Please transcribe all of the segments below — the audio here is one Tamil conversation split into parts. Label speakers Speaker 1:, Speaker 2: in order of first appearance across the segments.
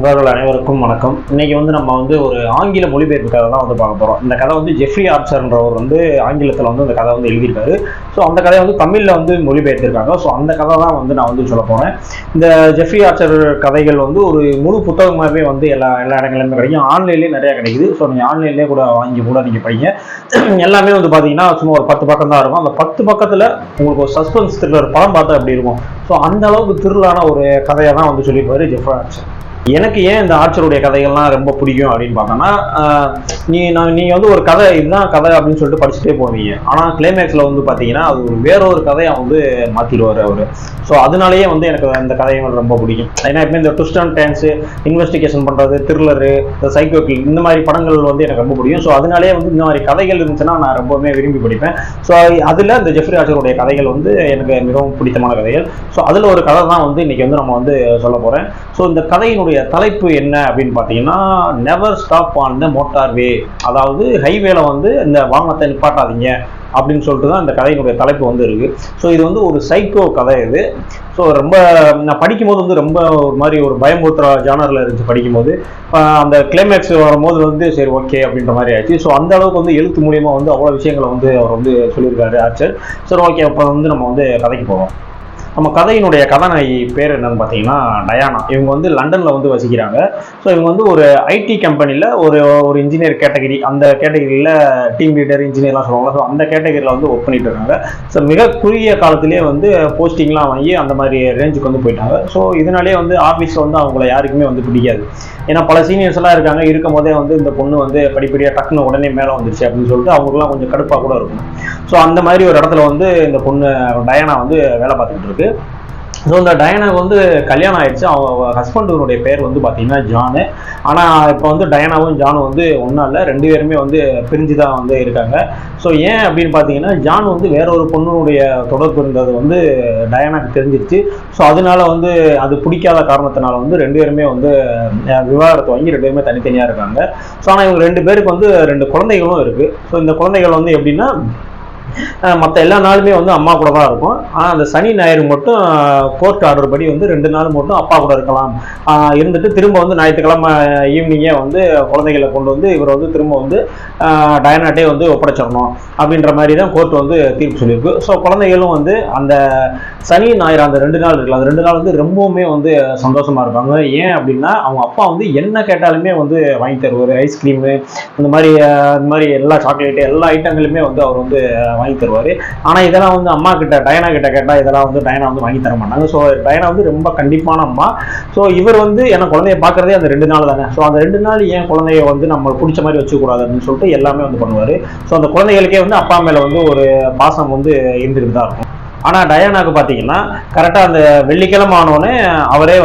Speaker 1: நண்பர்கள் அனைவருக்கும் வணக்கம். இன்னைக்கு நம்ம ஒரு ஆங்கில மொழிபெயர்ப்பு கதை தான் பார்க்க போகிறோம். இந்த கதை ஜெஃப்ரி ஆர்ச்சர்ன்றவர் ஆங்கிலத்தில் அந்த கதை எழுதியிருக்காரு. ஸோ அந்த கதையை தமிழில் மொழிபெயர்த்திருக்காங்க. ஸோ அந்த கதை தான் நான் சொல்ல போகிறேன். இந்த ஜெஃப்ரி ஆர்ச்சர் கதைகள் ஒரு முழு புத்தகமாகவே எல்லா இடங்களிலுமே கிடைக்கும். ஆன்லைன்லேயே நிறையா கிடைக்குது. ஸோ நீங்கள் ஆன்லைன்லேயே கூட வாங்கி கூட நீங்கள் படிங்க. எல்லாமே பார்த்தீங்கன்னா சும்மா ஒரு 10 பக்கம் தான் இருக்கும். அந்த 10 பக்கத்தில் உங்களுக்கு ஒரு சஸ்பென்ஸ் த்ரில்லர் படம் பார்த்தா எப்படி இருக்கும். ஸோ அந்த அளவுக்கு த்ரில்லான ஒரு கதையை தான் சொல்லியிருப்பாரு ஜெஃப்ரி ஆர்ச்சர். எனக்கு ஏன் இந்த ஆர்ச்சருடைய கதைகள்லாம் ரொம்ப பிடிக்கும் அப்படின்னு பார்த்தோன்னா, நீங்கள் ஒரு கதை இதுதான் கதை அப்படின்னு சொல்லிட்டு படிச்சுட்டே போவீங்க. ஆனால் கிளைமேக்ஸில் பார்த்தீங்கன்னா அது வேறொரு கதையை மாற்றிடுவார் அவர். ஸோ அதனாலேயே எனக்கு அந்த கதைகள் ரொம்ப பிடிக்கும். ஏன்னா இப்போ இந்த ட்விஸ்ட் அண்ட் டர்ன்ஸு, இன்வெஸ்டிகேஷன் பண்ணுறது, த்ரில்லரு, இந்த சைக்கோக்கில் இந்த மாதிரி படங்கள் எனக்கு ரொம்ப பிடிக்கும். ஸோ அதனாலேயே இந்த மாதிரி கதைகள் இருந்துச்சுன்னா நான் ரொம்பவுமே விரும்பி படிப்பேன். ஸோ அதில் இந்த ஜெஃப்ரி ஆர்ச்சருடைய கதைகள் எனக்கு மிகவும் பிடித்தமான கதைகள். ஸோ அதில் ஒரு கதை தான் இன்னைக்கு நம்ம சொல்ல போகிறேன். ஸோ இந்த கதையினுடைய தலைப்பு என்ன அப்படின்னு பார்த்தீங்கன்னா, never stop on the motorway. அதாவது ஹைவேல இந்த வாகனத்தை நிப்பாட்டாதீங்க அப்படின்னு சொல்லிட்டு தான் இந்த கதையினுடைய தலைப்பு இருக்கு. ஸோ இது ஒரு சைக்கோ கதை இது. ஸோ ரொம்ப நான் படிக்கும்போது ரொம்ப ஒரு மாதிரி ஒரு பயமுறுத்துற ஜானரில் இருந்துச்சு படிக்கும்போது. அந்த கிளைமேக்ஸ் வரும்போது சரி ஓகே அப்படின்ற மாதிரி ஆயிடுச்சு. ஸோ அந்த அளவுக்கு எழுத்து மூலியமா அவ்வளோ விஷயங்களை அவர் சொல்லியிருக்காரு ஆர்ச்சர். சரி ஓகே, அப்போ நம்ம கதைக்கு போவோம். நம்ம கதையினுடைய கதாநாயகி பேர் என்னன்னு பார்த்தீங்கன்னா டயானா. இவங்க லண்டனில் வசிக்கிறாங்க. ஸோ இவங்க ஒரு ஐடி கம்பெனியில் ஒரு இன்ஜினியர் கேட்டகரி, அந்த கேட்டகரியில் டீம் லீடர் இன்ஜினியர்லாம் சொல்லுவாங்க. ஸோ அந்த கேட்டகரியில் ஒர்க் பண்ணிட்டு இருக்காங்க. ஸோ மிக குறுகிய காலத்திலே போஸ்டிங்லாம் வாங்கி அந்த மாதிரி ரேஞ்சுக்கு போயிட்டாங்க. ஸோ இதனாலே ஆஃபீஸில் அவங்கள யாருக்குமே பிடிக்காது. ஏன்னா பல சீனியர்ஸ் எல்லாம் இருக்காங்க. இருக்கும் போதே இந்த பொண்ணு படிப்படியாக டக்குன்னு உடனே மேலே வந்துருச்சு அப்படின்னு சொல்லிட்டு அவங்களுக்குலாம் கொஞ்சம் கடுப்பாக கூட இருக்கும். ஸோ அந்த மாதிரி ஒரு இடத்துல இந்த பொண்ணு டயானா வேலை பார்த்துக்கிட்டு இருக்கு. ஸோ இந்த டயானாவுக்கு கல்யாணம் ஆயிடுச்சு. அவங்க ஹஸ்பண்டுடைய பேர் பார்த்தீங்கன்னா ஜானு. ஆனால் இப்போ டயானாவும் ஜானும் ஒன்றும் இல்லை, 2 பேருமே பிரிஞ்சு தான் இருக்காங்க. ஸோ ஏன் அப்படின்னு பார்த்தீங்கன்னா, ஜான் வேற ஒரு பொண்ணுடைய தொடர்பு இருந்தது டயானாக்கு தெரிஞ்சிருச்சு. ஸோ அதனால அது பிடிக்காத காரணத்தினால 2 பேருமே விவாகரத்து வாங்கி 2 பேருமே தனித்தனியாக இருக்காங்க. ஸோ ஆனால் இவங்க 2 பேருக்கு 2 குழந்தைகளும் இருக்குது. ஸோ இந்த குழந்தைகள் எப்படின்னா, மற்ற எல்லா நாளுமே அம்மா கூட தான் இருக்கும். ஆனால் அந்த சனி ஞாயிறு மட்டும் கோர்ட் ஆர்டர் படி 2 நாள் மட்டும் அப்பா கூட இருக்கலாம். இருந்துட்டு திரும்ப ஞாயிற்றுக்கிழமை ஈவினிங்கே குழந்தைகளை கொண்டு இவர் திரும்ப டயானாட்டே ஒப்படைச்சிடணும் அப்படின்ற மாதிரி தான் கோர்ட் தீர்ப்பு சொல்லியிருக்கு. ஸோ குழந்தைகளும் அந்த சனி ஞாயிறு அந்த 2 நாள் இருக்குல்ல, அந்த 2 நாள் ரொம்பவுமே சந்தோஷமா இருப்பாங்க. ஏன் அப்படின்னா, அவங்க அப்பா என்ன கேட்டாலுமே வாங்கி தருவார். ஐஸ்கிரீமு, இந்த மாதிரி எல்லா சாக்லேட்டு எல்லா ஐட்டங்களுமே அவர் வாங்கி தருவார். ஆனால் இதெல்லாம் அம்மா கிட்ட டயானா கிட்ட கேட்டால் இதெல்லாம் டயானா வாங்கி தர மாட்டாங்க. ஸோ டயானா ரொம்ப கண்டிப்பான அம்மா. ஸோ இவர் என்ன குழந்தைய பார்க்கறதே அந்த 2 நாள் தானே. ஸோ அந்த 2 நாள் ஏன் குழந்தைய நம்ம பிடிச்ச மாதிரி வச்சுக்கூடாது அப்படின்னு சொல்லிட்டு எல்லாமே பண்ணுவார். ஸோ அந்த குழந்தைகளுக்கே அப்பா மேலே ஒரு பாசம் இருந்துக்கிட்டு தான் இருக்கும். ஆனால் டயானாவுக்கு பார்த்தீங்கன்னா கரெக்டாக அந்த வெள்ளிக்கிழமை ஆனோடனே அவரே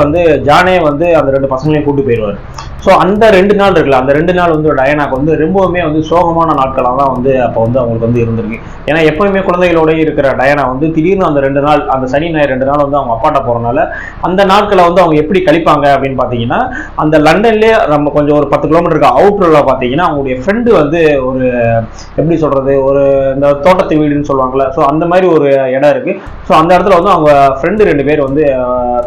Speaker 1: ஜானே அந்த 2 பசங்களையும் கூட்டு போயிடுவார். ஸோ அந்த 2 நாள் இருக்குல்ல, அந்த 2 நாள் டயானாக்கு ரொம்பவுமே சோகமான நாட்களாக தான் அப்போ அவங்களுக்கு இருந்திருக்கு. ஏன்னா எப்பவுமே குழந்தைகளோட இருக்கிற டயானா திடீர்னு அந்த 2 நாள், அந்த சனி ஞாயிறு 2 நாள் அவங்க அப்பாட்ட போகிறனால அந்த நாட்களை அவங்க எப்படி கழிப்பாங்க அப்படின்னு பார்த்தீங்கன்னா, அந்த லண்டன்லேயே நம்ம கொஞ்சம் ஒரு 10 கிலோமீட்டருக்கு அவுட்டரில் பார்த்தீங்கன்னா அவங்களுடைய ஃப்ரெண்டு ஒரு எப்படி சொல்கிறது, ஒரு இந்த தோட்டத்து வீடுன்னு சொல்லுவாங்கள்ல. ஸோ அந்த மாதிரி ஒரு இடம் இருக்குது. ஸோ அந்த இடத்துல அவங்க ஃப்ரெண்டு 2 பேர்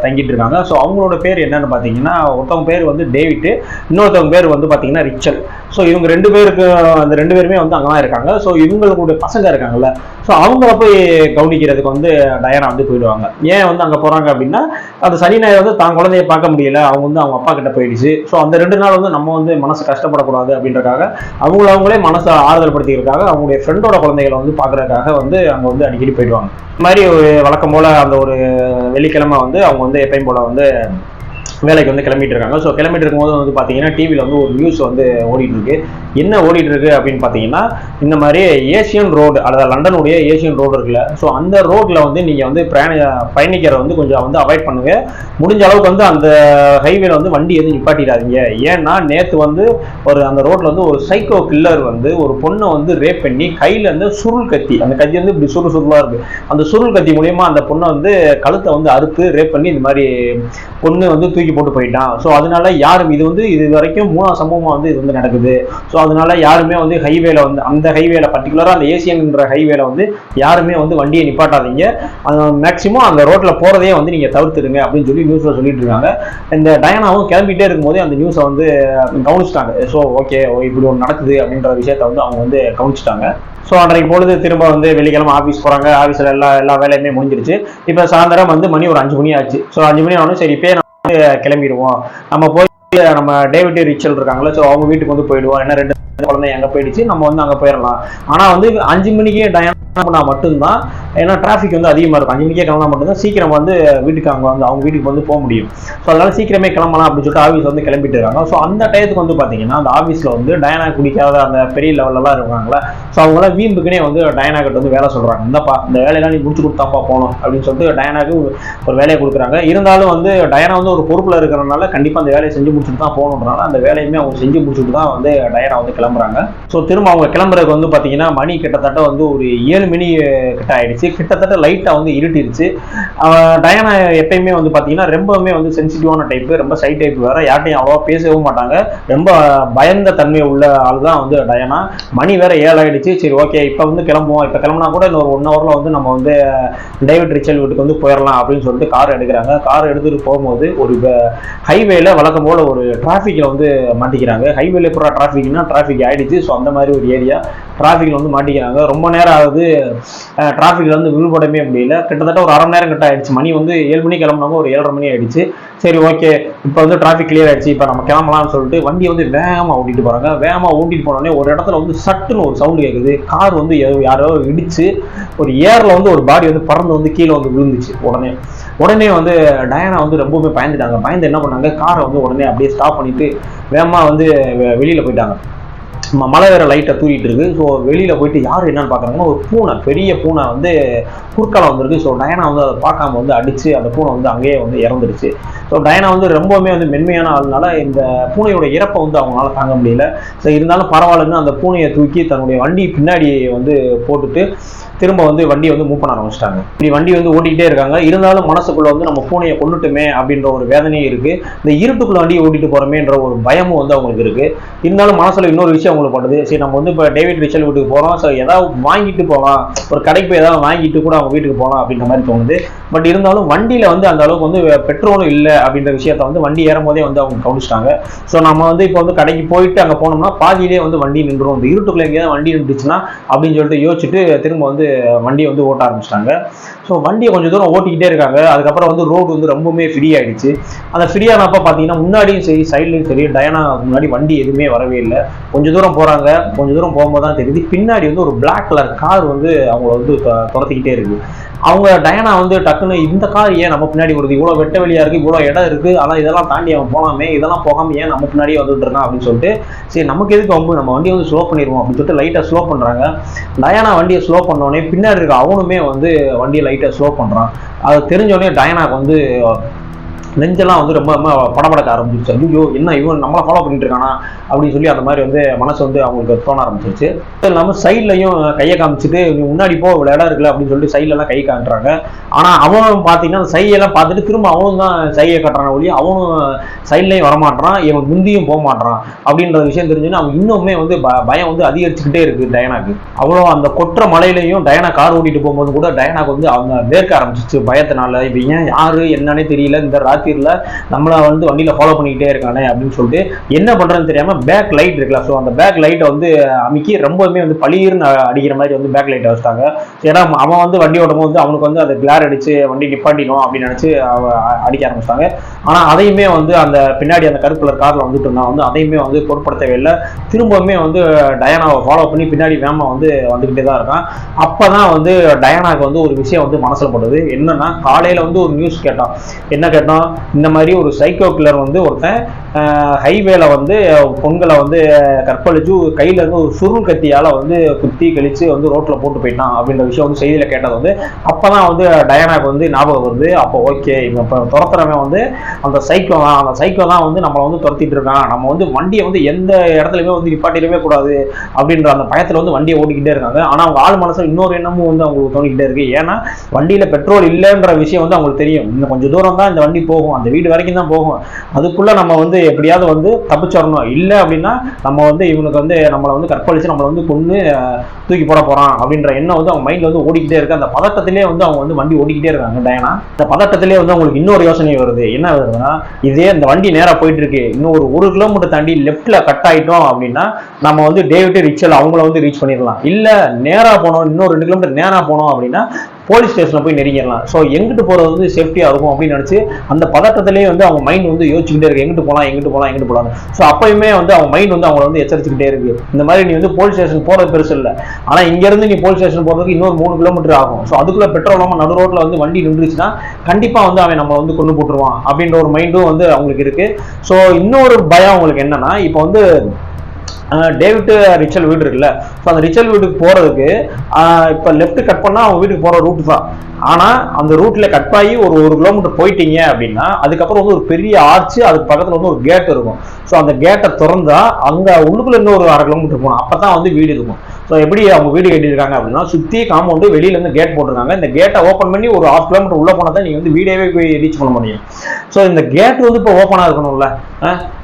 Speaker 1: தங்கிட்டு இருக்காங்க. ஸோ அவங்களோட பேர் என்னன்னு பார்த்தீங்கன்னா, ஒருத்தவங்க பேர் டேவிட்டு, இன்னொருத்தவங்க பேர் பார்த்தீங்கன்னா ரிச்சல். ஸோ இவங்க 2 பேருக்கு அந்த 2 பேருமே அங்கே தான் இருக்காங்க. ஸோ இவங்களுடைய பசங்க இருக்காங்கல்ல, ஸோ அவங்கள போய் கவனிக்கிறதுக்கு டயானா போயிடுவாங்க. ஏன் அங்கே போகிறாங்க அப்படின்னா, அந்த சனி ஞாயிறு தான் குழந்தைய பார்க்க முடியல, அவங்க அவங்க அப்பா கிட்ட போயிடுச்சு. ஸோ அந்த 2 நாள் நம்ம மனசு கஷ்டப்படக்கூடாது அப்படின்றக்காக அவங்களே மனசை ஆறுதல் படுத்திக்கிறதுக்காக அவங்களுடைய ஃப்ரெண்டோட குழந்தைகளை பார்க்கறதுக்காக அங்கே அடிக்கடி போயிடுவாங்க. இந்த மாதிரி ஒரு வழக்கம் போல் அந்த ஒரு வெள்ளிக்கிழமை அவங்க எப்பயும் போல் வேலைக்கு கிளம்பிட்டு இருக்காங்க. ஸோ கிளம்பிட்டு இருக்கும்போது பார்த்தீங்கன்னா டிவியில் ஒரு நியூஸ் ஓடிட்டு இருக்கு. என்ன ஓடிட்டு இருக்கு அப்படின்னு பார்த்தீங்கன்னா, இந்த மாதிரி ஏசியன் ரோடு, அதாவது லண்டனுடைய ஏசியன் ரோடு இருக்குல்ல. ஸோ அந்த ரோட்ல நீங்கள் பயணிக்கிறத கொஞ்சம் அவாய்ட் பண்ணுங்க. முடிஞ்ச அளவுக்கு அந்த ஹைவேல வண்டி எதுவும் நிப்பாட்டிடாதீங்க. ஏன்னா நேற்று அந்த ரோட்ல ஒரு சைக்கோ கில்லர் ஒரு பொண்ணை ரேப் பண்ணி கையில சுருள் கத்தி, அந்த கத்தி இப்படி சுருளா இருக்கு, அந்த சுருள் கத்தி மூலியமா அந்த பொண்ணை கழுத்தை அறுத்து ரேப் பண்ணி இந்த மாதிரி பொண்ணு தூக்கி தூக்கி போட்டு போயிட்டான். ஸோ அதனால யாரும் இது வரைக்கும் 3ஆவது சம்பவமாக வந்து இது வந்து நடக்குது. ஸோ அதனால யாருமே வந்து ஹைவேல வந்து அந்த ஹைவேல பர்டிகுலராக அந்த ஏசியன்ன்ற ஹைவேல வந்து யாருமே வந்து வண்டியை நிப்பாட்டாதீங்க, மேக்சிமம் அந்த ரோட்ல போறதே வந்து நீங்க தவிர்த்துடுங்க அப்படின்னு சொல்லி நியூஸ்ல சொல்லிட்டு இருக்காங்க. இந்த டயானாவும் கிளம்பிட்டே இருக்கும்போது அந்த நியூஸை வந்து கவனிச்சிட்டாங்க. ஸோ ஓகே இப்படி ஒன்று நடக்குது அப்படின்ற விஷயத்த வந்து அவங்க வந்து கவனிச்சிட்டாங்க. ஸோ அன்றைக்கு பொழுது திரும்ப வந்து வெள்ளிக்கிழமை ஆஃபீஸ் போகிறாங்க. ஆஃபீஸில் எல்லா வேலையுமே முடிஞ்சிருச்சு. இப்போ சாயந்தரம் வந்து மணி ஒரு 5 மணி ஆச்சு. ஸோ 5 மணி ஆனாலும் சரி இப்போ நம்ம கிளம்பிடுவோம், நம்ம போய் நம்ம டேவிட் ரிச்சல் இருக்காங்களா, ஸோ அவங்க வீட்டுக்கு வந்து போயிடுவோம். ஏன்னா 2 குழந்தை அங்கே போயிடுச்சு, நம்ம வந்து அங்கே போயிடலாம். ஆனால் வந்து 5 மணிக்கே டயானா மட்டும்தான், ஏன்னா டிராஃபிக் வந்து அதிகமாக இருக்கும். 5 மணிக்கே கிளம்பினா மட்டும்தான் சீக்கிரம் வந்து வீட்டுக்கு அவங்க வீட்டுக்கு வந்து போக முடியும். ஸோ அதனால சீக்கிரமே கிளம்பலாம் அப்படின்னு சொல்லிட்டு ஆஃபீஸ் வந்து கிளம்பிட்டு இருக்காங்க. ஸோ அந்த டயத்துக்கு வந்து பார்த்தீங்கன்னா அந்த ஆஃபீஸில் வந்து டயானா குடிக்காத அந்த பெரிய லெவலெல்லாம் இருக்காங்களா, ஸோ அவங்களாம் வீம்புக்குனே வந்து டயானா கிட்ட வந்து வேலை சொல்கிறாங்க. இந்தப்பா இந்த வேலையெல்லாம் நீ முடிச்சு கொடுத்தாப்பா போகணும் அப்படின்னு சொல்லிட்டு டயானாக்கு ஒரு வேலையை கொடுக்குறாங்க. இருந்தாலும் வந்து டயானா வந்து ஒரு பொறுப்பில் இருக்கிறனால கண்டிப்பாக அந்த வேலையை செஞ்சு முடிச்சுட்டு தான் போகணுன்றனால அந்த வேலையுமே அவங்க செஞ்சு முடிச்சுட்டு தான் வந்து டயானா வந்து கிளம்புறாங்க. ஸோ திரும்ப அவங்க கிளம்புறதுக்கு வந்து பார்த்தீங்கன்னா மணி கிட்டத்தட்ட வந்து ஒரு 7 மணி கிட்ட ஆயிடுச்சு. கிட்டத்தட்ட லைட்டாக வந்து இருட்டிருச்சு. டயானா எப்பயுமே வந்து பார்த்தீங்கன்னா ரொம்பவுமே வந்து சென்சிட்டிவான டைப்பு, ரொம்ப சை டைப் வேற, யார்ட்டையும் அவ்வளோவா பேசவும் மாட்டாங்க, ரொம்ப பயந்த தன்மை உள்ள ஆள் தான் வந்து டயானா. மணி வேற 7 ஆயிடுச்சு. சரி ஓகே இப்போ வந்து கிளம்புவோம், இப்போ கிளம்புனா கூட இன்னொரு 1 ஹவரில் வந்து நம்ம வந்து டேவிட் ரிச்சல் வீட்டுக்கு வந்து போயிடலாம் அப்படின்னு சொல்லிட்டு கார் எடுக்கிறாங்க. கார் எடுத்துகிட்டு போகும்போது ஒரு ஹைவேல வழக்கம் போல ஒரு டிராஃபிக்கில் வந்து மாட்டிக்கிறாங்க. ஹைவேல எப்போ டிராஃபிக்னா டிராஃபிக் ஆயிடுச்சு. ஸோ அந்த மாதிரி ஒரு ஏரியா டிராஃபிக்ல வந்து மாட்டிக்கிறாங்க. ரொம்ப நேரம் ஆகுது, டிராஃபிக்ல வந்து விழுபடவே முடியல. கிட்டத்தட்ட ஒரு 1/2 மணி நேரம் கிட்ட ஆயிடுச்சு. மணி வந்து 7 மணி கிளம்புனாங்க, ஒரு 7:30 மணி ஆயிடுச்சு. சரி ஓகே இப்போ வந்து டிராஃபிக் கிளியர் ஆயிடுச்சு, இப்போ நம்ம கிளம்பலாம்னு சொல்லிட்டு வண்டியை வந்து வேகமாக ஓட்டிட்டு போறாங்க. வேகமாக ஓட்டிட்டு போனோடனே ஒரு இடத்துல வந்து சட்டுன்னு ஒரு சவுண்டு கேட்குது. கார் வந்து யாரோ இடிச்சு ஒரு ஏர்ல வந்து ஒரு பாடி வந்து பறந்து வந்து கீழே வந்து விழுந்துச்சு. உடனே வந்து டயானா வந்து ரொம்பவுமே பயந்துட்டாங்க. பயந்து என்ன பண்ணாங்க, காரை வந்து உடனே அப்படியே ஸ்டாப் பண்ணிட்டு வேகமாக வந்து வெளியில போயிட்டாங்க. மழை வேற லைட்டாக தூக்கிட்டு இருக்கு. ஸோ வெளியில் போயிட்டு யார் என்னன்னு பார்க்குறாங்கன்னா ஒரு பூனை, பெரிய பூனை வந்து குறுக்கால வந்துருக்கு. ஸோ டயானா வந்து அதை பார்க்காம வந்து அடித்து அந்த பூனை வந்து அங்கேயே வந்து இறந்துருச்சு. ஸோ டயானா வந்து ரொம்பவுமே வந்து மென்மையான ஆளுனால இந்த பூனையோட இறப்பை வந்து அவங்களால தாங்க முடியல. ஸோ இருந்தாலும் பரவாயில்லன்னு அந்த பூனையை தூக்கி தன்னுடைய வண்டி பின்னாடி வந்து போட்டுட்டு திரும்ப வந்து வண்டியை வந்து மூவ் பண்ண ஆரம்பிச்சிட்டாங்க. இப்படி வண்டி வந்து ஓட்டிக்கிட்டே இருக்காங்க. இருந்தாலும் மனசுக்குள்ள வந்து நம்ம பூனையை கொண்டுட்டுமே அப்படின்ற ஒரு வேதனையும் இருக்கு. இந்த இருட்டுக்குள்ள வண்டியை ஓட்டிட்டு போறோமேன்ற ஒரு பயமும் வந்து அவங்களுக்கு இருக்கு. இருந்தாலும் மனசுல இன்னொரு விஷயம் அவங்களுக்கு படுது, சரி நம்ம வந்து இப்போ டேவிட் ரிச்சல் வீட்டுக்கு போறோம், ஸோ ஏதாவது வாங்கிட்டு போகலாம், ஒரு கடைக்கு போய் ஏதாவது வாங்கிட்டு கூட அவங்க வீட்டுக்கு போகலாம் அப்படின்ற மாதிரி தோணுது. பட் இருந்தாலும் வண்டியில வந்து அந்த அளவுக்கு வந்து பெட்ரோலும் இல்லை அப்படின்ற விஷயத்த வந்து வண்டி ஏறும் போதே வந்து அவங்க கவனிச்சிட்டாங்க. ஸோ நம்ம வந்து இப்போ வந்து கடைக்கு போயிட்டு அங்கே போனோம்னா பாதியிலே வந்து வண்டி நின்றுடும், இந்த இருட்டுக்குள்ள எங்கேயாவது வண்டி நின்றுச்சுன்னா அப்படின்னு சொல்லிட்டு யோசிச்சுட்டு திரும்ப வந்து வண்டியை வந்து ஓட்ட ஆரம்பிச்சிட்டாங்க. ஸோ வண்டியை கொஞ்சம் தூரம் ஓட்டிக்கிட்டே இருக்காங்க. அதுக்கப்புறம் வந்து ரோடு வந்து ரொம்பவுமே ஃப்ரீ ஆயிடுச்சு. அந்த ஃப்ரீயானப்போ பார்த்தீங்கன்னா முன்னாடியும் சரி சைட்லையும் சரி டயானா முன்னாடி வண்டி எதுவுமே வரவே இல்லை. கொஞ்சம் தூரம் போகிறாங்க, கொஞ்சம் தூரம் போகும்போது தான் தெரியுது பின்னாடி வந்து ஒரு பிளாக் கலர் கார் வந்து அவங்கள வந்து துரத்திக்கிட்டே இருக்கு. அவங்க டயானா வந்து டக்குன்னு இந்த கார் ஏன் நம்ம பின்னாடி வருது, இவ்வளோ வெட்ட வெளியா இருக்கு, இவ்வளோ இடம் இருக்கு, ஆனால் இதெல்லாம் தாண்டி அவன் போனாமே, இதெல்லாம் போகாம ஏன் நம்ம பின்னாடியே வந்துட்டு இருக்கான் அப்படின்னு சொல்லிட்டு சரி நமக்கு எதுக்கு வம்பு, நம்ம வண்டியை வந்து ஸ்லோ பண்ணிடுவோம் அப்படின்னு சொல்லிட்டு லைட்டாக ஸ்லோ பண்ணுறாங்க. டயானா வண்டியை ஸ்லோ பண்ணோடனே பின்னாடி இருக்க அவனுமே வந்து வண்டியை லைட்டாக ஸ்லோ பண்ணுறான். அது தெரிஞ்சோடனே டயானாக்கு வந்து நெஞ்செல்லாம் வந்து ரொம்ப படபடக்க ஆரம்பிச்சிருச்சு. ஐயோ என்ன இவன் நம்மளை ஃபாலோ பண்ணிட்டு இருக்கானா அப்படின்னு சொல்லி அந்த மாதிரி வந்து மனசு வந்து அவங்களுக்கு தோண ஆரம்பிச்சிருச்சு. அது இல்லாமல் சைட்லையும் கையை காமிச்சிட்டு நீ முன்னாடி போ இவ்வளோ இடம் இருக்குல்ல அப்படின்னு சொல்லிட்டு சைட்லலாம் கை காட்டுறாங்க. ஆனால் அவனும் பார்த்தீங்கன்னா அந்த சையெல்லாம் பார்த்துட்டு திரும்ப அவனும் தான் சையை கட்டுறான் ஒளி, அவனும் சைட்லையும் வரமாட்டான், இவன் முந்தியும் போக மாட்டான் அப்படின்ற விஷயம் தெரிஞ்சுன்னா அவன் இன்னுமே வந்து பயம் வந்து அதிகரிச்சுக்கிட்டே இருக்கு டயானாக்கு. அவ்வளோ அந்த கொற்ற மலையிலையும் டயானா கார் ஓட்டிட்டு போகும்போது கூட டயானாக்கு வந்து அவங்க வேர்க்க ஆரம்பிச்சிச்சு பயத்தினால. இப்போ ஏன் யாரு என்னன்னே தெரியல, இந்த ராத்திரியில் நம்மள வந்து வண்டியில ஃபாலோ பண்ணிக்கிட்டே இருக்கானே அப்படின்னு சொல்லிட்டு என்ன பண்றதுன்னு தெரியாம பேக் லைட் இருக்குல்ல, ஸோ அந்த பேக் லைட்டை வந்து அமுக்கி ரொம்பவுமே வந்து பளிர்னு அடிக்கிற மாதிரி வந்து பேக் லைட்டை வச்சுட்டாங்க. ஏன்னா அவன் வந்து வண்டி ஓடும் போது அவனுக்கு வந்து அதை கிளார் அடிச்சு வண்டி நிப்பாட்டிடும் அப்படின்னு நினைச்சு அடிக்க ஆரம்பிச்சிட்டாங்க. ஆனா அதையுமே வந்து அந்த பின்னாடி அந்த கருப்பு கலர் கார்ல வந்துட்டு இருந்தா வந்து அதையுமே வந்து பொருட்படுத்தவே இல்லை. திரும்பவுமே வந்து டயானாவை ஃபாலோ பண்ணி பின்னாடி வேமா வந்து வந்துகிட்டே தான் இருக்கான். அப்பதான் வந்து டயானாக்கு வந்து ஒரு விஷயம் வந்து மனசுல படுது. என்னன்னா காலையில வந்து ஒரு நியூஸ் கேட்டான். என்ன கேட்டோம், இந்த மாதிரி ஒரு சைக்கோ கில்லர் வந்து ஒருத்தன் ஹைவேல வந்து பொண்களை வந்து கற்பழிச்சு கையில இருந்து ஒரு சுருள் கத்தியால வந்து குத்தி கழிச்சு வந்து ரோட்ல போட்டு போயிட்டான் அப்படின்ற விஷயம் வந்து செய்தியில கேட்டது வந்து அப்பதான் வந்து டயானாக்கு வந்து ஞாபகம் வருது. அப்போ ஓகே இவன் இப்போ துரத்துறவன் வந்து அந்த சைக்கோ தான், அந்த சைக்கோ தான் வந்து நம்மளை வந்து துரத்திட்டு இருக்கான், நம்ம வந்து வண்டியை வந்து எந்த இடத்துலையுமே வந்து நிப்பாட்டிடவே கூடாது அப்படின்ற அந்த பயத்துல வந்து வண்டியை ஓட்டிக்கிட்டே இருக்காங்க. ஆனா அவங்க ஆள் மனசுல இன்னொரு எண்ணமும் வந்து அவங்களுக்கு தோணிக்கிட்டே இருக்கு. ஏன்னா வண்டியில பெட்ரோல் இல்லைன்ற விஷயம் வந்து அவங்களுக்கு தெரியும். இன்னும் கொஞ்சம் தூரம் தான் இந்த வண்டி போகும், போகும், அந்த வீடு வரைக்கும் தான் போகும். அதுக்குள்ள நம்ம வந்து எப்படியாவது வந்து தப்பிச்சிடணும், இல்லை அப்படின்னா நம்ம வந்து இவனுக்கு வந்து நம்மளை வந்து கற்பழிச்சு நம்மளை வந்து கொண்டு தூக்கி போட போறான் அப்படின்ற எண்ணம் வந்து அவங்க மைண்ட்ல வந்து ஓடிக்கிட்டே இருக்கு. அந்த பதட்டத்திலே வந்து அவங்க வந்து வண்டி ஓடிக்கிட்டே இருக்காங்க டயானா. இந்த பதட்டத்திலே வந்து அவங்களுக்கு இன்னொரு யோசனை வருது. என்ன வருதுன்னா, இதே இந்த வண்டி நேரா போயிட்டு இருக்கு, இன்னும் ஒரு 1 கிலோமீட்டர் தாண்டி லெஃப்ட்ல கட் ஆயிட்டோம் அப்படின்னா நம்ம வந்து டேவிட் ரிச்சல் அவங்கள வந்து ரீச் பண்ணிடலாம். இல்ல நேரா போனோம், இன்னும் 2 கிலோமீட்டர் நேரா போனோம் அப்படின்னா போலீஸ் ஸ்டேஷன்ல போய் நெருங்கிடலாம். ஸோ எங்கிட்டு போறது வந்து சேஃப்டியா இருக்கும் அப்படின்னு நினைச்சு அந்த பதட்டத்திலேயே வந்து அவங்க மைண்ட் வந்து யோசிச்சுக்கிட்டே இருக்கு, எங்கிட்டு போகலாம். ஸோ அப்பயுமே வந்து அவங்க மைண்ட் வந்து அவங்களை வந்து எச்சரிச்சுக்கிட்டே இருக்கு, இந்த மாதிரி நீ வந்து போலீஸ் ஸ்டேஷன் போறது பெருசு இல்லை, ஆனா இங்க இருந்து நீ போலீஸ் ஸ்டேஷன் போறதுக்கு இன்னொரு 3 கிலோமீட்டர் ஆகும். ஸோ அதுக்குள்ள பெட்ரோல் இல்லாம நடு ரோட்ல வந்து வண்டி நின்றுச்சுன்னா கண்டிப்பா வந்து அவன் நம்ம வந்து கொண்டு போட்டுருவான் அப்படின்ற ஒரு மைண்டும் வந்து அவங்களுக்கு இருக்கு. ஸோ இன்னொரு பயம் அவங்களுக்கு என்னன்னா, இப்போ வந்து டேவிட் ரிச்சல் வீடு இருக்குல்ல, ஸோ அந்த ரிச்சல் வீட்டுக்கு போறதுக்கு இப்போ லெஃப்ட் கட் பண்ணா அவங்க வீட்டுக்கு போற ரூட் தான். ஆனா அந்த ரூட்ல கட் ஆகி ஒரு கிலோமீட்டர் போயிட்டீங்க அப்படின்னா அதுக்கப்புறம் வந்து ஒரு பெரிய ஆர்ச்சு, அதுக்கு பக்கத்துல வந்து ஒரு கேட் இருக்கும். ஸோ அந்த கேட்டை திறந்தா அங்க உள்ளுக்குள்ள இன்னும் ஒரு 1/2 கிலோமீட்டர் போகணும், அப்பதான் வந்து வீடு இருக்கும். ஸோ எப்படி அவங்க வீடு கட்டியிருக்காங்க அப்படின்னா, சுற்றி காம்பவுண்டு வெளியில இருந்து கேட் போட்டிருக்காங்க. இந்த கேட்டை ஓப்பன் பண்ணி ஒரு 1/2 கிலோமீட்டர் உள்ள போனா தான் நீங்க வந்து வீடவே போய் ரீச் பண்ண முடியும். ஸோ இந்த கேட் வந்து இப்போ ஓப்பனா இருக்கணும்ல.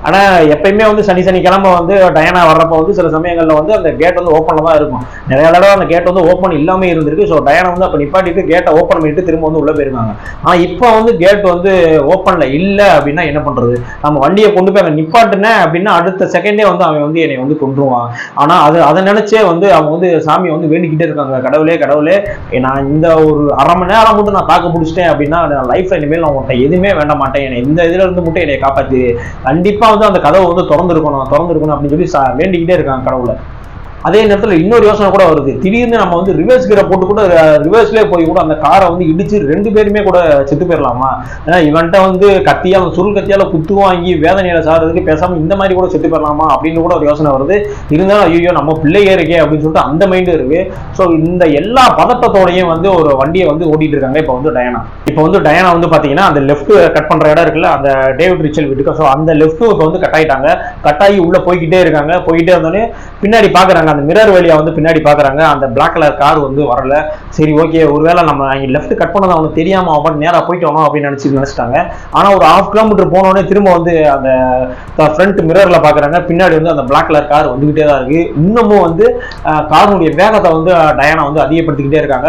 Speaker 1: ஆனா எப்பயுமே வந்து சனிக்கிழமை வந்து டயானா வர்றப்ப வந்து சில சமயங்கள்ல வந்து அந்த கேட் வந்து ஓப்பன்ல தான் இருக்கும். நிறைய தடவை அந்த கேட் வந்து ஓப்பன் இல்லாம இருந்திருக்கு. ஸோ டயானா வந்து அப்ப நிப்பாட்டிட்டு கேட்டை ஓப்பன் பண்ணிட்டு திரும்ப வந்து உள்ள போயிருக்காங்க. ஆனா இப்போ வந்து கேட் வந்து ஓப்பன்ல இல்லை அப்படின்னா என்ன பண்றது? நம்ம வண்டியை கொண்டு போய் அங்க நிப்பாட்டுனேன் அப்படின்னா அடுத்த செகண்டே வந்து அவன் வந்து என்னை வந்து கொண்டுருவான். ஆனா அதை நினைச்சே வந்து அவங்க வந்து சாமியை வந்து வேண்டிக்கிட்டே இருக்காங்க, கடவுளே நான் இந்த ஒரு 1/2 மணி நேரம் மட்டும் நான் தாக்கு பிடிச்சிட்டேன் அப்படின்னா லைஃப்ல இனிமேல் நான் உன்ட்ட எதுவுமே வேண்ட மாட்டேன், என்னை இந்த இதுல இருந்து மட்டும் என்னை காப்பாத்தி கண்டிப்பா வந்து அந்த கதவை வந்து திறந்துருக்கணும் அப்படின்னு சொல்லி வேண்டிக்கிட்டே இருக்காங்க கடவுளை. அதே நேரத்தில் இன்னொரு யோசனை கூட வருது, திடீர்னு நம்ம வந்து ரிவர்ஸ் கியரை போட்டு கூட ரிவர்ஸ்லேயே போய் கூட அந்த காரை வந்து இடிச்சு 2 பேருமே கூட செத்து போயிடலாமா? ஏன்னா இவன்ட்ட வந்து கத்தியால் சுருள் கத்தியால குத்து வாங்கி வேதனையில சாடுறதுக்கு பேசாம இந்த மாதிரி கூட செத்து போயிடலாமா அப்படின்னு கூட ஒரு யோசனை வருது. இருந்தாலும் ஐயோ நம்ம பிள்ளையே இருக்கே அப்படின்னு சொல்லிட்டு அந்த மைண்டு இருக்கு. ஸோ இந்த எல்லா பதட்டத்தோடையும் வந்து ஒரு வண்டியை வந்து ஓட்டிட்டு இருக்காங்க இப்போ வந்து டயானா வந்து பாத்தீங்கன்னா அந்த லெஃப்ட் கட் பண்ற இடம் இருக்குல்ல, அந்த டேவிட் ரிச்சல் வீட்டுக்கு. ஸோ அந்த லெஃப்ட் இப்போ வந்து கட் ஆயிட்டாங்க. கட் ஆகி உள்ள போய்கிட்டே இருந்தோடனே பின்னாடி பாக்குறாங்க, அந்த மிரர் வழியா வந்து பின்னாடி பாக்குறாங்க, அந்த பிளாக் கலர் கார் வந்து வரல. சரி ஓகே, ஒருவேளை நம்ம லெஃப்ட் கட் பண்ணது அவனுக்கு தெரியாம அவன் நேரா போயிட்டு வரணும் அப்படின்னு நினைச்சிட்டாங்க. ஆனா ஒரு 1/2 கிலோமீட்டர் போனோடனே திரும்ப வந்து அந்த ஃப்ரண்ட் மிரர்ல பாக்குறாங்க, பின்னாடி வந்து அந்த பிளாக் கலர் கார் வந்துகிட்டே தான் இருக்கு. இன்னமும் வந்து காருடைய வேகத்தை வந்து டயானா வந்து அதிகப்படுத்திக்கிட்டே இருக்காங்க.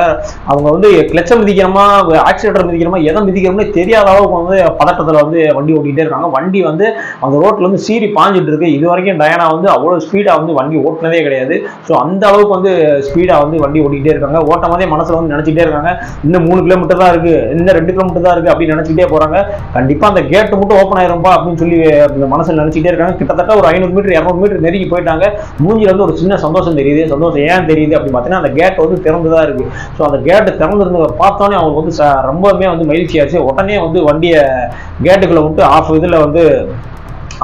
Speaker 1: அவங்க வந்து கிளச்சை மிதிக்கிறோமா ஆக்சிலேட்டர் மிதிக்கிறோமா எதை மிதிக்கிறோம்னு தெரியாத அளவுக்கு வந்து பதட்டத்துல வந்து வண்டி ஓட்டிக்கிட்டே இருக்காங்க. வண்டி வந்து அந்த ரோட்ல வந்து சீறி பாஞ்சிட்டு இருக்கு. இது வரைக்கும் டயானா வந்து அவ்வளவு ஸ்பீடா வந்து வண்டி ஓட்டினதே கிடையாது. ஸோ அந்த அளவுக்கு வந்து ஸ்பீடா வந்து வண்டி ஓட்டிக்கிட்டே இருக்காங்க. ஓட்டம் போதே மனசுல வந்து நினைச்சிட்டே இருக்காங்க, இன்னும் 3 கிலோமீட்டர் தான் இருக்கு, இன்னும் 2 கிலோமீட்டர் தான் இருக்கு அப்படின்னு நினைச்சிட்டே போறாங்க. கண்டிப்பா அந்த கேட் மட்டும் ஓப்பன் ஆயிரும்பா அப்படின்னு சொல்லி இந்த மனசுல நினைச்சிட்டே இருக்காங்க. கிட்டத்தட்ட ஒரு 500 மீட்டர் 200 மீட்டர் நெருங்கி போயிட்டாங்க. மூஞ்சில வந்து ஒரு சின்ன சந்தோஷம் தெரியுது. சந்தோஷம் ஏன் தெரியுது அப்படின்னு பார்த்தீங்கன்னா அந்த கேட் வந்து திறந்துதான் இருக்கு. ஸோ அந்த கேட் திறந்துருந்ததை பார்த்தோன்னே அவங்களுக்கு வந்து ரொம்பவே வந்து மகிழ்ச்சி ஆச்சு. உடனே வந்து வண்டியை கேட்டுக்குள்ள விட்டு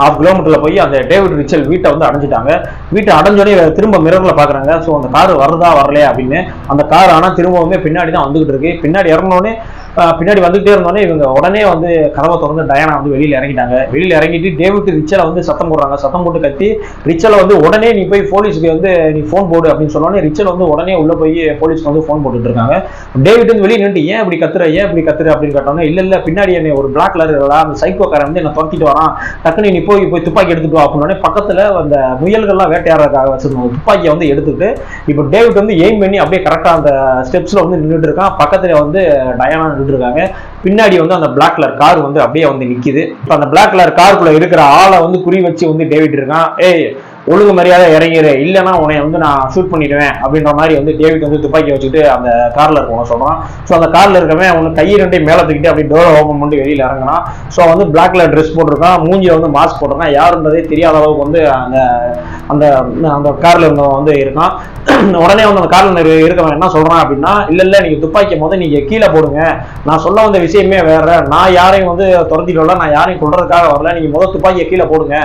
Speaker 1: ½ கிலோமீட்டர்ல போய் அந்த டேவிட் ரிச்சல் வீட்டை வந்து அடைஞ்சிட்டாங்க. வீட்டை அடைஞ்சோடனே திரும்ப மிரர்ல பாக்குறாங்க. ஸோ அந்த கார் வருதா வரலையா அப்படின்னு. அந்த கார் ஆனா திரும்பவுமே பின்னாடி தான் வந்துகிட்டு இருக்கு. பின்னாடி இறங்கினோடனே பின்னாடி வந்துகிட்டே இருந்தோடனே இவங்க உடனே வந்து கதவை திறந்து டயானா வந்து வெளியில இறங்கிட்டாங்க. வெளியில இறங்கிட்டு டேவிட் ரிச்சலை வந்து சத்தம் போடுறாங்க. சத்தம் போட்டு கத்தி ரிச்சலை வந்து உடனே நீ போய் போலீஸுக்கு வந்து நீ போன் போடு அப்படின்னு சொன்னோடனே ரிச்சல் வந்து உடனே உள்ள போய் போலீஸ்க்கு வந்து போன் போட்டுட்டு இருக்காங்க. டேவிட் வந்து வெளியே நின்று ஏன் இப்படி கத்துற அப்படின்னு கேட்டாங்க. இல்ல பின்னாடி என்ன ஒரு பிளாக் கலர் அந்த சைக்கோக்காரன் வந்து என்ன துரத்திட்டு வரான், டக்குனு நீ போய் துப்பாக்கி எடுத்துட்டு வா அப்படின்னோடனே பக்கத்துல அந்த முயல்கள்லாம் வேட்டையாடுறதுக்காக வச்சிருந்தாங்க துப்பாக்கியை வந்து எடுத்துட்டு இப்போ டேவிட் வந்து எய்ம் பண்ணி அப்படியே கரெக்டா அந்த ஸ்டெப்ஸ்ல வந்து நின்றுட்டு இருக்கான். பக்கத்துல வந்து டயானா இருக்காங்க. பின்னாடி வந்து அந்த பிளாக் கலர் கார் வந்து அப்படியே வந்து நிக்குது. இப்ப அந்த பிளாக் கலர் காருக்குள்ள இருக்கிற ஆளை வந்து குறி வச்சு வந்து டேவிட் இருக்கான். ஏய் ஒழுங்கு மரியாதை இறங்கிடு, இல்லைன்னா உன்னை வந்து நான் ஷூட் பண்ணிடுவேன் அப்படின்ற மாதிரி வந்து டேவிட் வந்து துப்பாக்கி வச்சுட்டு அந்த கார்ல இருக்கவங்க சொல்றான். ஸோ அந்த கார்ல இருக்கவன் உனக்கு கையை 2 மேலே தூக்கிட்டு அப்படி டோரை ஓப்பன் பண்ணி வெளியில இறங்கினான். ஸோ வந்து பிளாக் கலர் ட்ரெஸ் போட்டிருக்கான், மூஞ்சியை வந்து மாஸ்க் போட்டிருக்கான், யாருன்றதே தெரியாத அளவுக்கு வந்து அந்த அந்த கார்ல இருந்தவன் வந்து இருக்கான். உடனே வந்து அந்த கார்ல இருக்கவன் என்ன சொல்றான் அப்படின்னா, இல்ல நீங்க துப்பாக்கி நீங்க கீழே போடுங்க, நான் சொல்ல வந்த விஷயமே வேற, நான் யாரையும் வந்து துரத்திட்டு வரல, நான் யாரையும் கொள்றதுக்காக வரல, நீங்க துப்பாக்கியை கீழே போடுங்க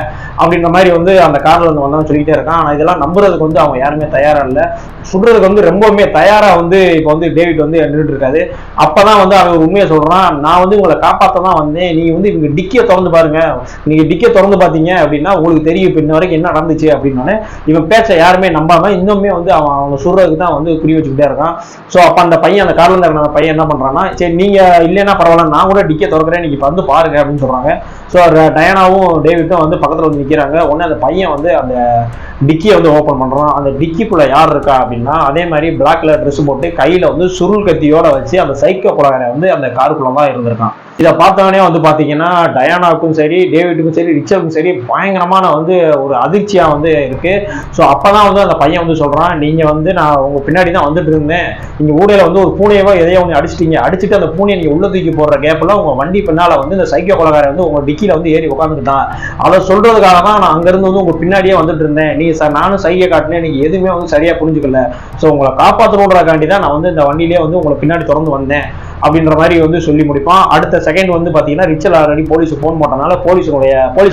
Speaker 1: அப்படின்ற மாதிரி வந்து அந்த கார்ல இருந்து வந்தவன் சொல்லிக்கிட்டே இருக்கான். ஆனால் இதெல்லாம் நம்புறதுக்கு வந்து அவங்க யாருமே தயாரா இல்லை. சுடுறதுக்கு வந்து ரொம்பவுமே தயாரா வந்து இப்போ வந்து டேவிட் வந்து நின்றுட்டு இருக்காரு. அப்பதான் வந்து அவன் ஒரு உண்மையை சொல்றான், நான் வந்து உங்களை காப்பாற்ற தான் வந்தேன், நீங்க வந்து இவங்க டிக்கியை திறந்து பாருங்க, நீங்க டிக்கியை திறந்து பார்த்தீங்க அப்படின்னா உங்களுக்கு தெரியும் இப்போ இன்ன வரைக்கும் என்ன நடந்துச்சு அப்படின்னோடனே இவன் பேச்ச யாருமே நம்பாம இன்னுமே வந்து அவங்க சுடுறதுக்கு தான் வந்து குறி வச்சுக்கிட்டே இருக்கான். ஸோ அப்போ அந்த பையன், அந்த கார்ல இருந்த பையன் என்ன பண்றான்னா, சரி நீங்க இல்லைன்னா பரவாயில்ல, நான் கூட டிக்கியை திறக்கிறேன், நீங்க வந்து பாருங்க அப்படின்னு சொல்றாங்க. ஸோ டயானாவும் டேவிட்டும் வந்து பக்கத்தில் வந்து நிற்கிறாங்க. உடனே அந்த பையன் வந்து அந்த டிக்கியை வந்து ஓப்பன் பண்றான். அந்த டிக்கிக்குள்ள யார் இருக்கா அப்படின்னா, அதே மாதிரி பிளாக் கலர் ட்ரெஸ் போட்டு கையில வந்து சுருள் கத்தியோட வச்சு அந்த சைக்கோ கொலகாரன் வந்து அந்த காருக்குள்ள தான் இருந்திருக்கான். இதை பார்த்தவனே வந்து பாத்தீங்கன்னா டயானாவுக்கும் சரி, டேவிட்டுக்கும் சரி, ரிச்சர்டுக்கும் சரி பயங்கரமான வந்து ஒரு அதிர்ச்சியா வந்து இருக்கு. ஸோ அப்பதான் வந்து அந்த பையன் வந்து சொல்றான், நீங்க வந்து நான் உங்க பின்னாடி தான் வந்துட்டு இருந்தேன், நீங்க ஊடையில வந்து ஒரு பூனையவோ எதையோ வந்து அடிச்சிட்டீங்க, அடிச்சுட்டு அந்த பூனையை நீங்க உள்ள தூக்கி போடுற கேப்ல உங்க வண்டி பின்னால வந்து இந்த சைக்கோ கொலகாரன் வந்து உங்க டிக்கில வந்து ஏறி உட்காந்துக்கிட்டான். அதை சொல்றதுக்காக தான் நான் அங்கிருந்து வந்து உங்க பின்னாடியே வந்துட்டு இருந்தேன், நீங்க நானும் சைகை காட்டினேன், நீங்க எதுவுமே வந்து சரியா புரிஞ்சுக்கல, ஸோ உங்களை காப்பாற்றணுன்றக்காண்டி தான் நான் வந்து இந்த வண்டியிலே வந்து உங்களை பின்னாடி திறந்து வந்தேன் அப்படின்ற மாதிரி வந்து சொல்லி முடிப்பான். அடுத்த செகண்ட் வந்து பாத்தீங்கன்னா ரிச்சல் ஆல்ரெடி போலீஸுக்கு போன் போட்டனால போலீஸ்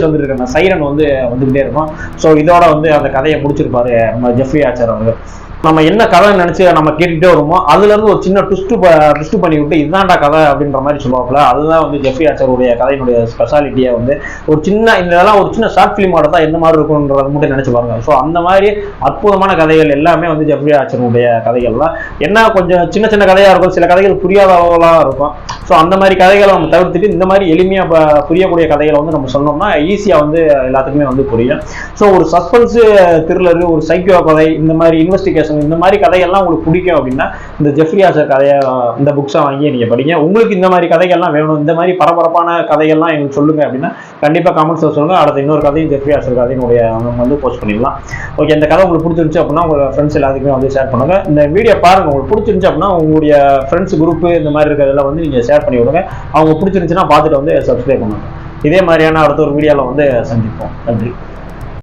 Speaker 1: வந்துட்டு இருக்க சைரன் வந்து வந்துகிட்டே இருக்கும். ஸோ இதோட வந்து அந்த கதையை முடிச்சிருப்பாரு நம்ம ஜெஃப்ரி ஆர்ச்சர் அவங்க. நம்ம என்ன கதை நினைச்சு நம்ம கேட்டுக்கிட்டே வருமோ அதுல இருந்து ஒரு சின்ன ட்விஸ்ட் பண்ணி விட்டு இதுதான்டா கதை அப்படின்ற மாதிரி சொல்லுவாப்புல. அதுதான் வந்து ஜெஃப்ரி ஆர்ச்சருடைய கதையினுடைய ஸ்பெஷாலிட்டியா வந்து ஒரு சின்ன இதெல்லாம் ஒரு சின்ன ஷார்ட் ஃபிலிமோட தான் எந்த மாதிரி இருக்கும்ன்றத மட்டும் நினைச்சு பாருங்க. ஸோ அந்த மாதிரி அற்புதமான கதைகள் எல்லாமே வந்து ஜெஃப்ரி ஆர்ச்சருடைய கதைகள்லாம் என்ன கொஞ்சம் சின்ன சின்ன கதையா இருக்கும், சில கதைகள் புரியாதவங்களா இருக்கும். ஸோ அந்த மாதிரி கதைகளை நம்ம தவிர்த்துட்டு இந்த மாதிரி எளிமையா புரியக்கூடிய கதைகளை வந்து நம்ம சொன்னோம்னா ஈஸியா வந்து எல்லாத்துக்குமே வந்து புரியும். ஸோ ஒரு சஸ்பென்ஸ் த்ரில்லர், ஒரு சைக்கோ கதை, இந்த மாதிரி இன்வெஸ்டிகேஷன், இந்த மாதிரி கதைகள்லாம் உங்களுக்கு பிடிக்கும் அப்படின்னா இந்த ஜெஃப்ரி ஆர்ச்சர் கதையை, இந்த புக்ஸை வாங்கி நீங்க படிங்க. உங்களுக்கு இந்த மாதிரி கதைகள்லாம் வேணும், இந்த மாதிரி பரபரப்பான கதைகள்லாம் எனக்கு சொல்லுங்க அப்படின்னா கண்டிப்பா கமெண்ட்ஸ்ல சொல்லுங்க. அடுத்த இன்னொரு கதையும் ஜெஃப்ரி ஆர்ச்சர் கதையினுடைய வந்து போஸ்ட் பண்ணிடலாம். ஓகே, இந்த கதை உங்களுக்கு பிடிச்சிருந்துச்சு அப்படின்னா உங்க ஃப்ரெண்ட்ஸ் எல்லாத்துக்குமே வந்து ஷேர் பண்ணுங்க. இந்த வீடியோ பாருங்க, உங்களுக்கு பிடிச்சிருந்துச்சு அப்படின்னா உங்களுடைய ஃப்ரெண்ட்ஸ் குரூப் இந்த மாதிரி இருக்கிறதெல்லாம் வந்து நீங்க ஷேர் பண்ணி விடுங்க. அவங்க பிடிச்சிருந்துச்சுன்னா பார்த்துட்டு வந்து சப்ஸ்கிரைப் பண்ணுங்க. இதே மாதிரியான அடுத்த ஒரு வீடியோவில் வந்து சந்திப்போம். நன்றி.